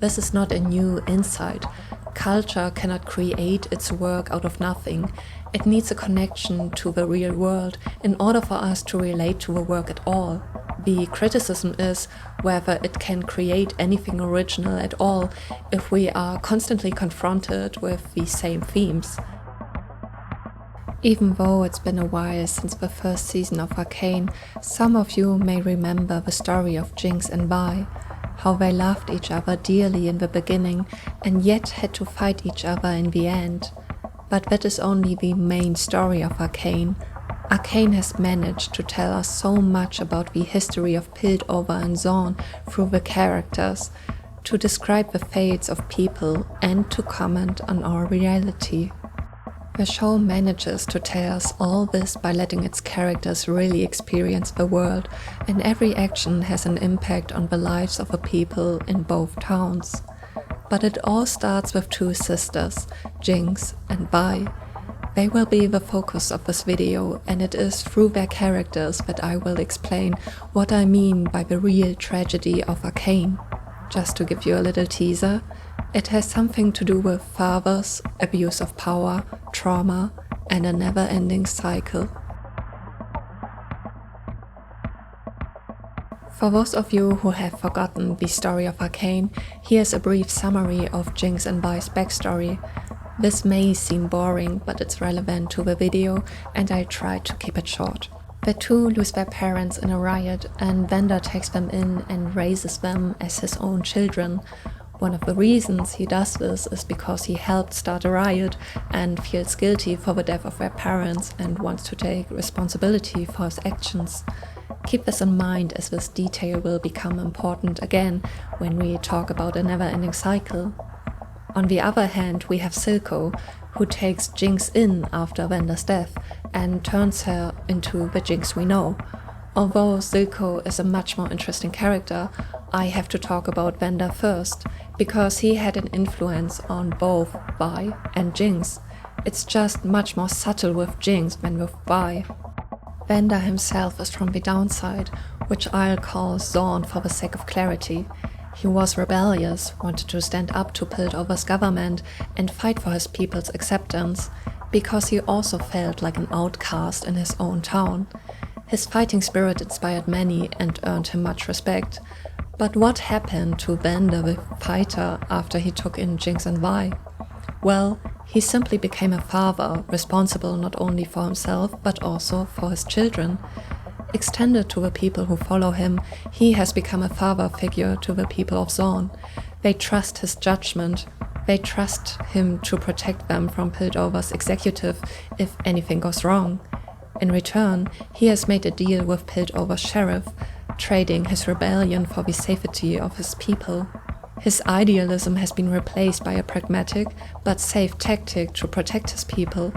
This is not a new insight. Culture cannot create its work out of nothing. It needs a connection to the real world in order for us to relate to the work at all. The criticism is whether it can create anything original at all if we are constantly confronted with the same themes. Even though it's been a while since the first season of Arcane, some of you may remember the story of Jinx and Vi, how they loved each other dearly in the beginning and yet had to fight each other in the end. But that is only the main story of Arcane. Arcane has managed to tell us so much about the history of Piltover and Zaun through the characters, to describe the fates of people and to comment on our reality. The show manages to tell us all this by letting its characters really experience the world, and every action has an impact on the lives of the people in both towns. But it all starts with two sisters, Jinx and Vi. They will be the focus of this video, and it is through their characters that I will explain what I mean by the real tragedy of Arcane. Just to give you a little teaser, it has something to do with fathers, abuse of power, trauma, and a never-ending cycle. For those of you who have forgotten the story of Arcane, here's a brief summary of Jinx and Vi's backstory. This may seem boring, but it's relevant to the video, and I tried to keep it short. The two lose their parents in a riot, and Vander takes them in and raises them as his own children. One of the reasons he does this is because he helped start a riot and feels guilty for the death of their parents and wants to take responsibility for his actions. Keep this in mind, as this detail will become important again when we talk about a never-ending cycle. On the other hand, we have Silco, who takes Jinx in after Vander's death and turns her into the Jinx we know. Although Silco is a much more interesting character, I have to talk about Vander first, because he had an influence on both Vi and Jinx. It's just much more subtle with Jinx than with Vi. Vander himself is from the downside, which I'll call Zaun for the sake of clarity. He was rebellious, wanted to stand up to Piltover's government and fight for his people's acceptance, because he also felt like an outcast in his own town. His fighting spirit inspired many and earned him much respect. But what happened to Vander the fighter after he took in Jinx and Vi? Well, he simply became a father, responsible not only for himself but also for his children. Extended to the people who follow him, he has become a father figure to the people of Zaun. They trust his judgment. They trust him to protect them from Piltover's executive if anything goes wrong. In return, he has made a deal with Piltover's sheriff, trading his rebellion for the safety of his people. His idealism has been replaced by a pragmatic but safe tactic to protect his people.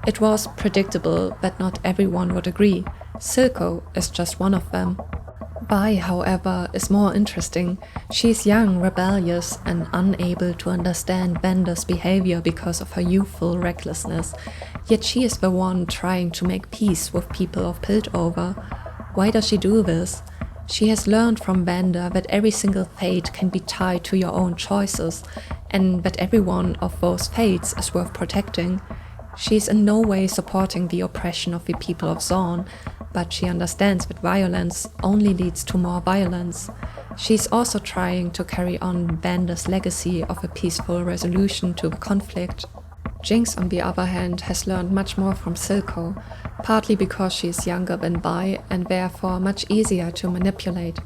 It was predictable that not everyone would agree. Silco is just one of them. Vi, however, is more interesting. She is young, rebellious, and unable to understand Vander's behavior because of her youthful recklessness. Yet she is the one trying to make peace with people of Piltover. Why does she do this? She has learned from Vander that every single fate can be tied to your own choices, and that every one of those fates is worth protecting. She is in no way supporting the oppression of the people of Zaun, but she understands that violence only leads to more violence. She is also trying to carry on Vander's legacy of a peaceful resolution to the conflict. Jinx, on the other hand, has learned much more from Silco, partly because she is younger than Vi and therefore much easier to manipulate.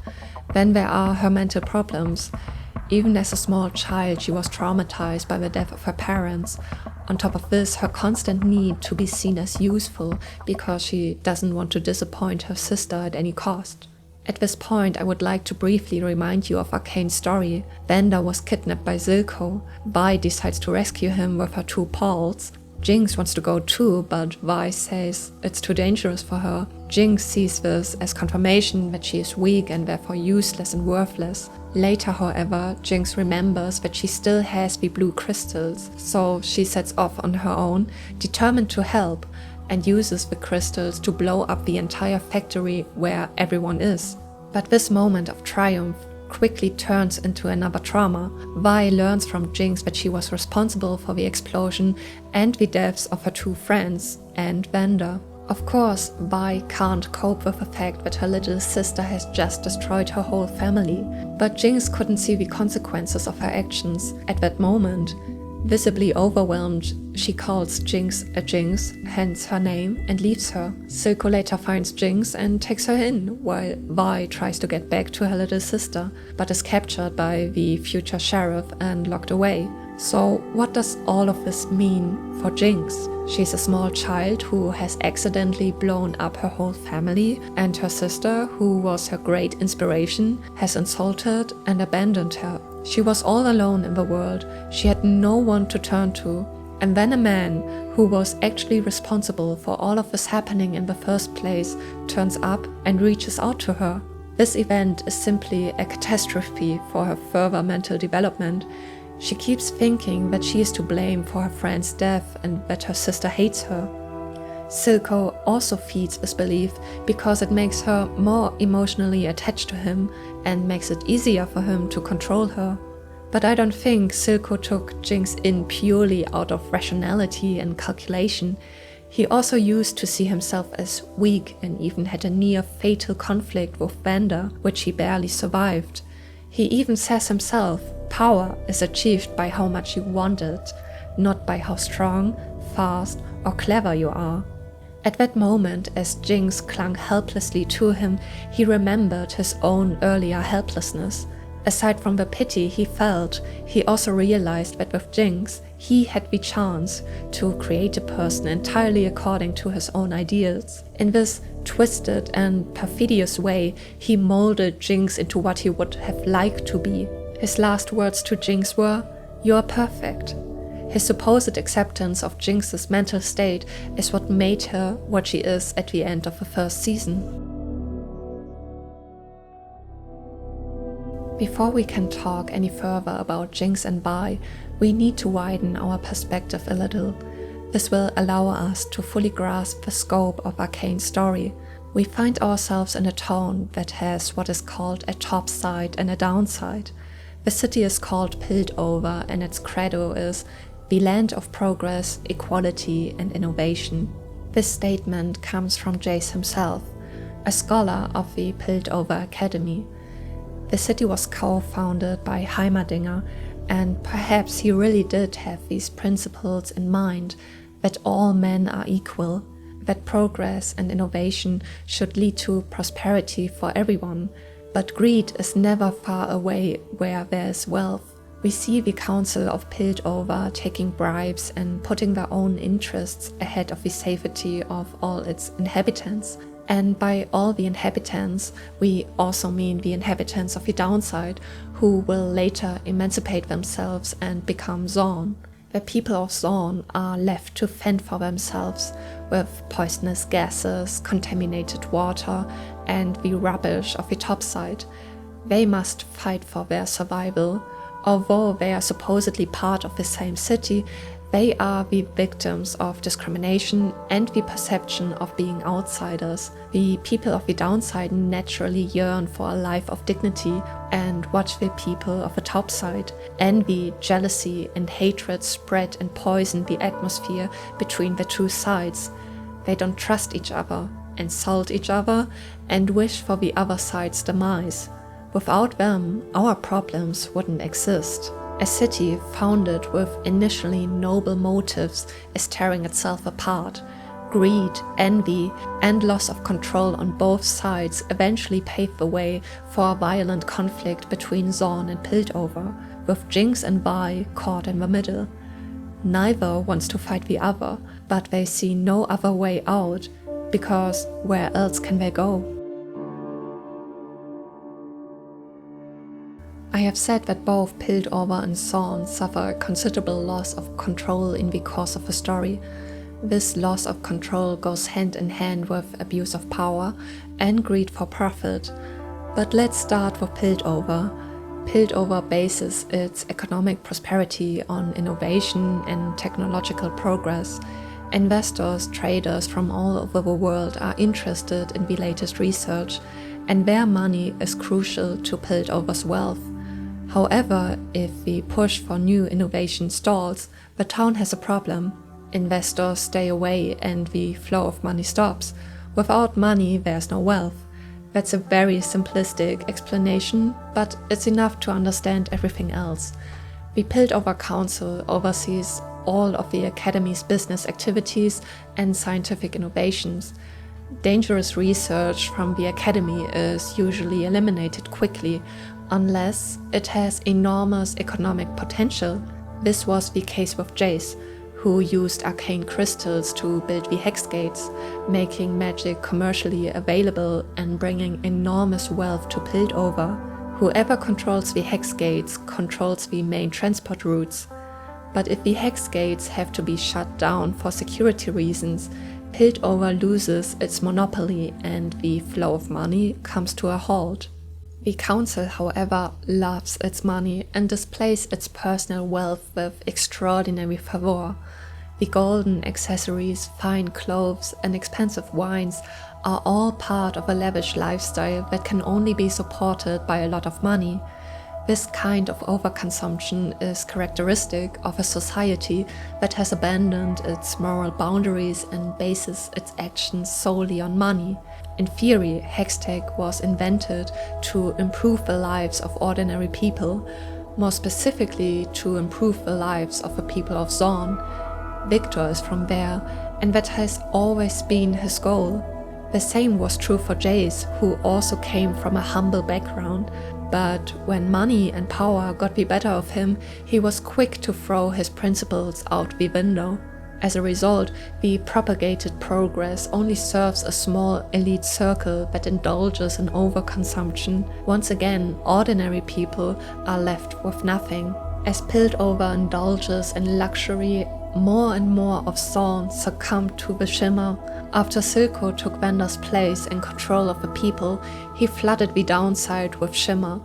Then there are her mental problems. Even as a small child, she was traumatized by the death of her parents. On top of this, her constant need to be seen as useful because she doesn't want to disappoint her sister at any cost. At this point, I would like to briefly remind you of Arcane's story. Vander was kidnapped by Silco. Vi decides to rescue him with her two pawns. Jinx wants to go too, but Vi says it's too dangerous for her. Jinx sees this as confirmation that she is weak and therefore useless and worthless. Later, however, Jinx remembers that she still has the blue crystals, so she sets off on her own, determined to help, and uses the crystals to blow up the entire factory where everyone is. But this moment of triumph quickly turns into another trauma. Vi learns from Jinx that she was responsible for the explosion and the deaths of her 2 friends and Vander. Of course, Vi can't cope with the fact that her little sister has just destroyed her whole family, but Jinx couldn't see the consequences of her actions at that moment. Visibly overwhelmed, she calls Jinx a Jinx, hence her name, and leaves her. Silco later finds Jinx and takes her in, while Vi tries to get back to her little sister, but is captured by the future sheriff and locked away. So what does all of this mean for Jinx? She's a small child who has accidentally blown up her whole family, and her sister, who was her great inspiration, has insulted and abandoned her. She was all alone in the world, she had no one to turn to. And then a man, who was actually responsible for all of this happening in the first place, turns up and reaches out to her. This event is simply a catastrophe for her further mental development. She keeps thinking that she is to blame for her friend's death and that her sister hates her. Silco also feeds this belief because it makes her more emotionally attached to him and makes it easier for him to control her. But I don't think Silco took Jinx in purely out of rationality and calculation. He also used to see himself as weak and even had a near fatal conflict with Vander, which he barely survived. He even says himself, power is achieved by how much you want it, not by how strong, fast, or clever you are. At that moment, as Jinx clung helplessly to him, he remembered his own earlier helplessness. Aside from the pity he felt, he also realized that with Jinx, he had the chance to create a person entirely according to his own ideals. In this twisted and perfidious way, he molded Jinx into what he would have liked to be. His last words to Jinx were, "You are perfect." His supposed acceptance of Jinx's mental state is what made her what she is at the end of the first season. Before we can talk any further about Jinx and Vi, we need to widen our perspective a little. This will allow us to fully grasp the scope of Arcane's story. We find ourselves in a town that has what is called a top side and a downside. The city is called Piltover, and its credo is the land of progress, equality, and innovation. This statement comes from Jace himself, a scholar of the Piltover Academy. The city was co-founded by Heimerdinger, and perhaps he really did have these principles in mind, that all men are equal, that progress and innovation should lead to prosperity for everyone, but greed is never far away where there is wealth. We see the Council of Piltover taking bribes and putting their own interests ahead of the safety of all its inhabitants. And by all the inhabitants, we also mean the inhabitants of the downside, who will later emancipate themselves and become Zaun. The people of Zaun are left to fend for themselves with poisonous gases, contaminated water, and the rubbish of the topside. They must fight for their survival. Although they are supposedly part of the same city, they are the victims of discrimination and the perception of being outsiders. The people of the downside naturally yearn for a life of dignity and watch the people of the topside. Envy, jealousy, and hatred spread and poison the atmosphere between the two sides. They don't trust each other, insult each other, and wish for the other side's demise. Without them, our problems wouldn't exist. A city founded with initially noble motives is tearing itself apart. Greed, envy, and loss of control on both sides eventually pave the way for a violent conflict between Zaun and Piltover, with Jinx and Vi caught in the middle. Neither wants to fight the other, but they see no other way out, because where else can they go? I have said that both Piltover and Zaun suffer a considerable loss of control in the course of the story. This loss of control goes hand in hand with abuse of power and greed for profit. But let's start with Piltover. Piltover bases its economic prosperity on innovation and technological progress. Investors, traders from all over the world are interested in the latest research, and their money is crucial to Piltover's wealth. However, if the push for new innovation stalls, the town has a problem. Investors stay away and the flow of money stops. Without money, there's no wealth. That's a very simplistic explanation, but it's enough to understand everything else. The Piltover Council oversees all of the Academy's business activities and scientific innovations. Dangerous research from the Academy is usually eliminated quickly, unless it has enormous economic potential. This was the case with Jace, who used arcane crystals to build the hex gates, making magic commercially available and bringing enormous wealth to Piltover. Whoever controls the hex gates controls the main transport routes. But if the hex gates have to be shut down for security reasons, Piltover loses its monopoly and the flow of money comes to a halt. The council, however, loves its money and displays its personal wealth with extraordinary fervor. The golden accessories, fine clothes, and expensive wines are all part of a lavish lifestyle that can only be supported by a lot of money. This kind of overconsumption is characteristic of a society that has abandoned its moral boundaries and bases its actions solely on money. In theory, hextech was invented to improve the lives of ordinary people, more specifically to improve the lives of the people of Zaun. Victor is from there, and that has always been his goal. The same was true for Jace, who also came from a humble background, but when money and power got the better of him, he was quick to throw his principles out the window. As a result, the propagated progress only serves a small elite circle that indulges in overconsumption. Once again, ordinary people are left with nothing. As Piltover indulges in luxury, more and more of Zaun succumbed to the shimmer. After Silco took Vander's place in control of the people, he flooded the downside with shimmer.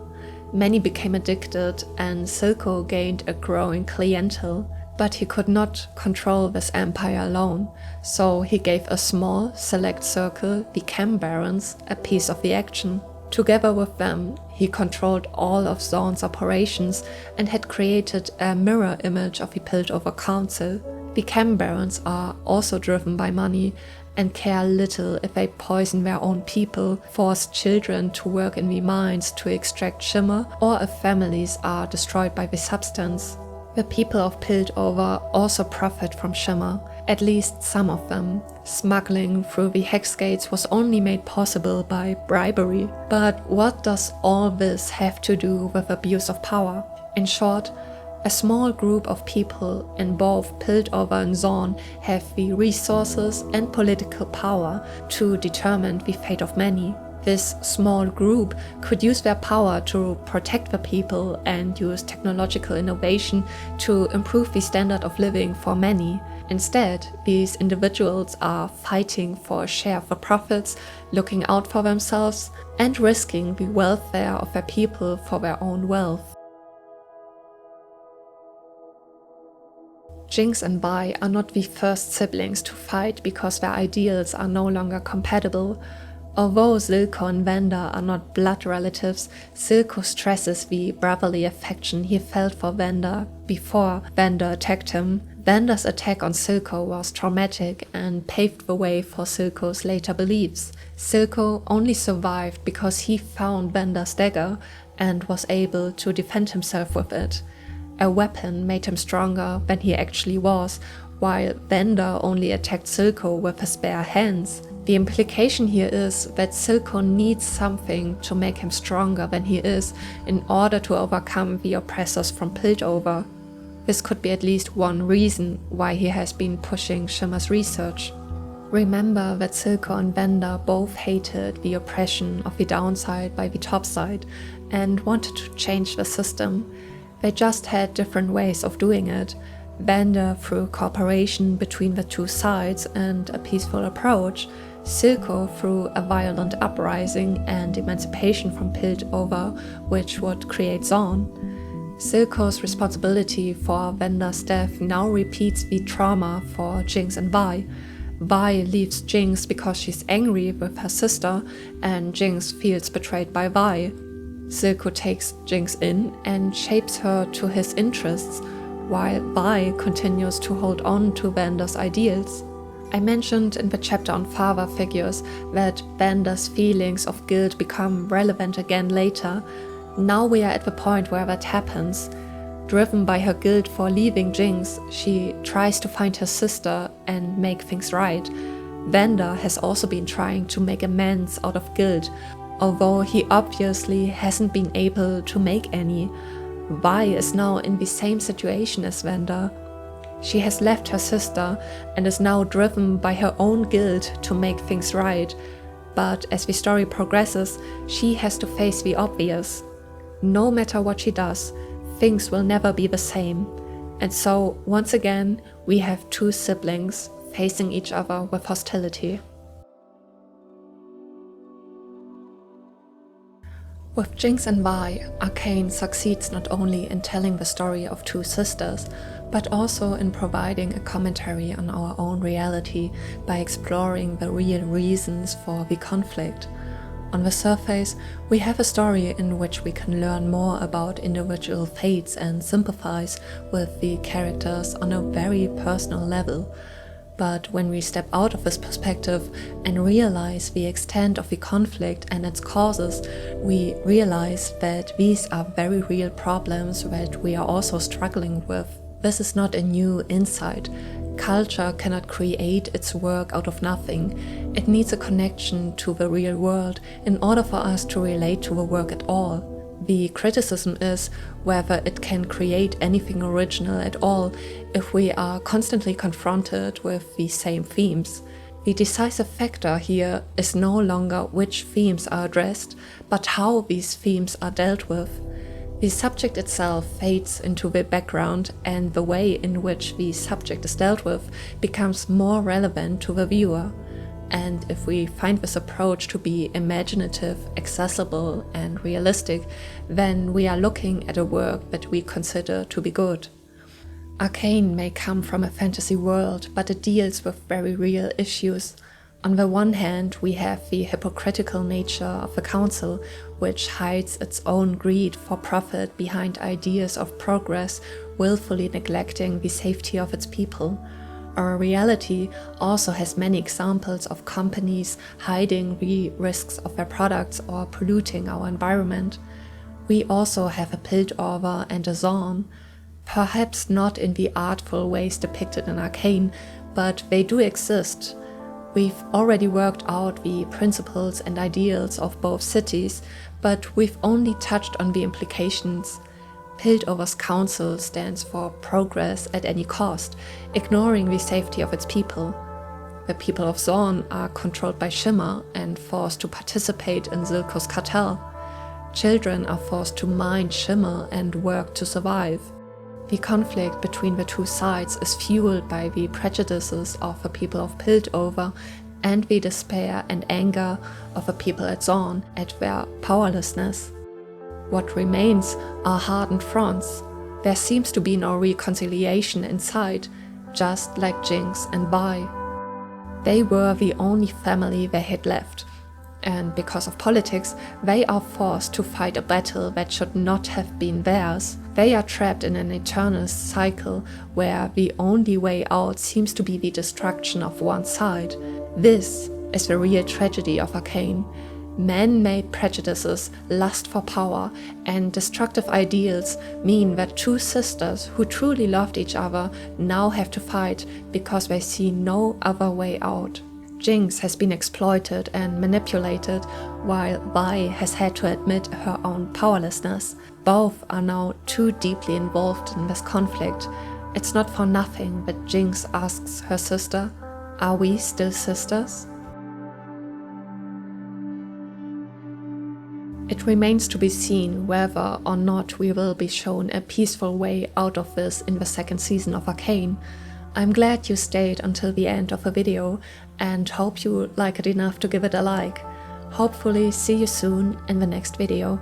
Many became addicted, and Silco gained a growing clientele. But he could not control this empire alone, so he gave a small, select circle, the Chem Barons, a piece of the action. Together with them, he controlled all of Zaun's operations and had created a mirror image of the Piltover Council. The Chem Barons are also driven by money and care little if they poison their own people, force children to work in the mines to extract shimmer, or if families are destroyed by the substance. The people of Piltover also profit from shimmer, at least some of them. Smuggling through the hex gates was only made possible by bribery. But what does all this have to do with abuse of power? In short, a small group of people in both Piltover and Zaun have the resources and political power to determine the fate of many. This small group could use their power to protect the people and use technological innovation to improve the standard of living for many. Instead, these individuals are fighting for a share of the profits, looking out for themselves, and risking the welfare of their people for their own wealth. Jinx and Vi are not the first siblings to fight because their ideals are no longer compatible. Although Silco and Vander are not blood relatives, Silco stresses the brotherly affection he felt for Vander before Vander attacked him. Vander's attack on Silco was traumatic and paved the way for Silco's later beliefs. Silco only survived because he found Vander's dagger and was able to defend himself with it. A weapon made him stronger than he actually was, while Vander only attacked Silco with his bare hands. The implication here is that Silco needs something to make him stronger than he is in order to overcome the oppressors from Piltover. This could be at least one reason why he has been pushing Shimmer's research. Remember that Silco and Vander both hated the oppression of the downside by the topside and wanted to change the system. They just had different ways of doing it. Vander through cooperation between the two sides and a peaceful approach, Silco through a violent uprising and emancipation from Piltover, which would create Zaun. Silco's responsibility for Vander's death now repeats the trauma for Jinx and Vi. Vi leaves Jinx because she's angry with her sister, and Jinx feels betrayed by Vi. Silco takes Jinx in and shapes her to his interests, while Vi continues to hold on to Vander's ideals. I mentioned in the chapter on father figures that Vander's feelings of guilt become relevant again later. Now we are at the point where that happens. Driven by her guilt for leaving Jinx, she tries to find her sister and make things right. Vander has also been trying to make amends out of guilt, although he obviously hasn't been able to make any. Vi is now in the same situation as Vander. She has left her sister and is now driven by her own guilt to make things right. But as the story progresses, she has to face the obvious. No matter what she does, things will never be the same. And so, once again, we have two siblings facing each other with hostility. With Jinx and Vi, Arcane succeeds not only in telling the story of two sisters, but also in providing a commentary on our own reality by exploring the real reasons for the conflict. On the surface, we have a story in which we can learn more about individual fates and sympathize with the characters on a very personal level. But when we step out of this perspective and realize the extent of the conflict and its causes, we realize that these are very real problems that we are also struggling with. This is not a new insight. Culture cannot create its work out of nothing. It needs a connection to the real world in order for us to relate to the work at all. The criticism is whether it can create anything original at all if we are constantly confronted with the same themes. The decisive factor here is no longer which themes are addressed, but how these themes are dealt with. The subject itself fades into the background, and the way in which the subject is dealt with becomes more relevant to the viewer. And if we find this approach to be imaginative, accessible, and realistic, then we are looking at a work that we consider to be good. Arcane may come from a fantasy world, but it deals with very real issues. On the one hand, we have the hypocritical nature of the council, which hides its own greed for profit behind ideas of progress, willfully neglecting the safety of its people. Our reality also has many examples of companies hiding the risks of their products or polluting our environment. We also have a Piltover and a Zaun, perhaps not in the artful ways depicted in Arcane, but they do exist. We've already worked out the principles and ideals of both cities, but we've only touched on the implications. Piltover's council stands for progress at any cost, ignoring the safety of its people. The people of Zaun are controlled by Shimmer and forced to participate in Silco's cartel. Children are forced to mine Shimmer and work to survive. The conflict between the two sides is fueled by the prejudices of the people of Piltover and the despair and anger of the people at Zaun at their powerlessness. What remains are hardened fronts. There seems to be no reconciliation in sight, just like Jinx and Vi. They were the only family they had left, and because of politics, they are forced to fight a battle that should not have been theirs. They are trapped in an eternal cycle where the only way out seems to be the destruction of one side. This is the real tragedy of Arcane. Man-made prejudices, lust for power, and destructive ideals mean that two sisters who truly loved each other now have to fight because they see no other way out. Jinx has been exploited and manipulated, while Vi has had to admit her own powerlessness. Both are now too deeply involved in this conflict. It's not for nothing that Jinx asks her sister, "Are we still sisters?" It remains to be seen whether or not we will be shown a peaceful way out of this in the second season of Arcane. I'm glad you stayed until the end of the video and hope you like it enough to give it a like. Hopefully see you soon in the next video.